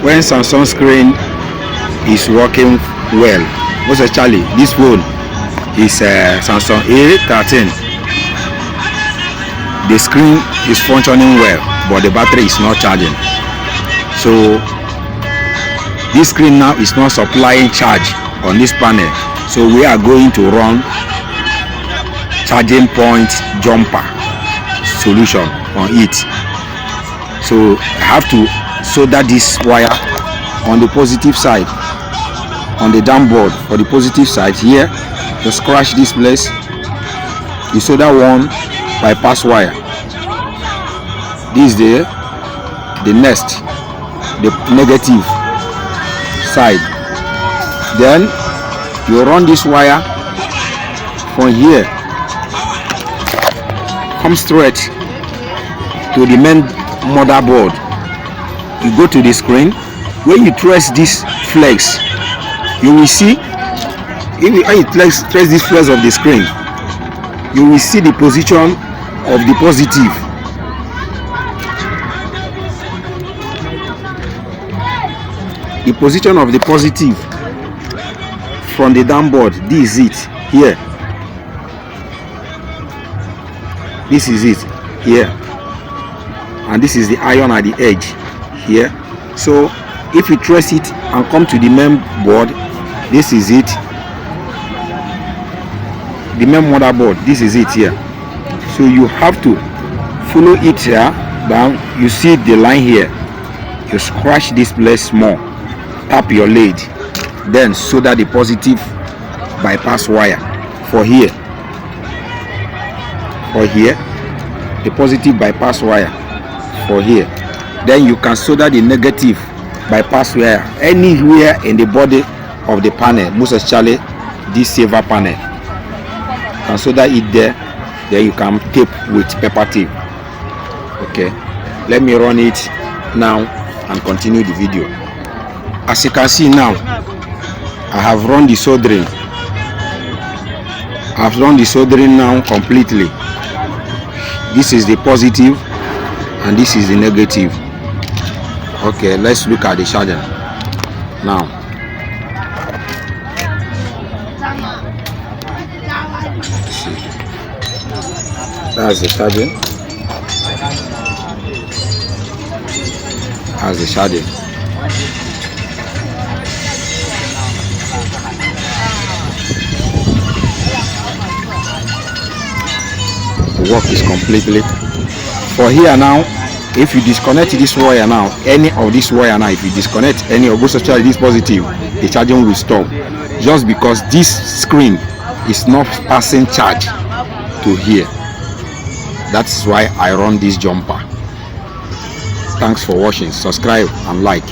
when Samsung screen is working well, most especially this phone is Samsung A13. The screen is functioning well, but the battery is not charging. So this screen now is not supplying charge on this panel, so we are going to run charging point jumper solution on it. So I have to solder this wire on the positive side, on the down board for the positive side here. You scratch this place, you solder one bypass wire. This is the next, the negative side. Then you run this wire from here, come straight to the main motherboard. You go to the screen. When you press this flex, you will see, when you press this flex of the screen, you will see the position of the positive. The position of the positive from the downboard. This is it here. This is it here, and this is the iron at the edge here. So if you trace it and come to the main board, this is it. The main motherboard, this is it here. So you have to follow it here down. You see the line here. You scratch this place more, tap your lead, then solder the positive bypass wire for here. For here, the positive bypass wire for here. Then you can solder the negative bypass wire anywhere in the body of the panel, most especially this silver panel. You can solder it there. Then you can tape with pepper tape. Okay, let me run it now and continue the video. As you can see now, I have run the soldering. I've run the soldering now completely. This is the positive and this is the negative. Okay, let's look at the charger now. That's the charging. That's the charging. The work is completely for here now. If you disconnect this wire now, any of this wire now, if you disconnect any of those, especially this positive, the charging will stop, just because this screen is not passing charge to here. That's why I run this jumper. Thanks for watching. Subscribe and like.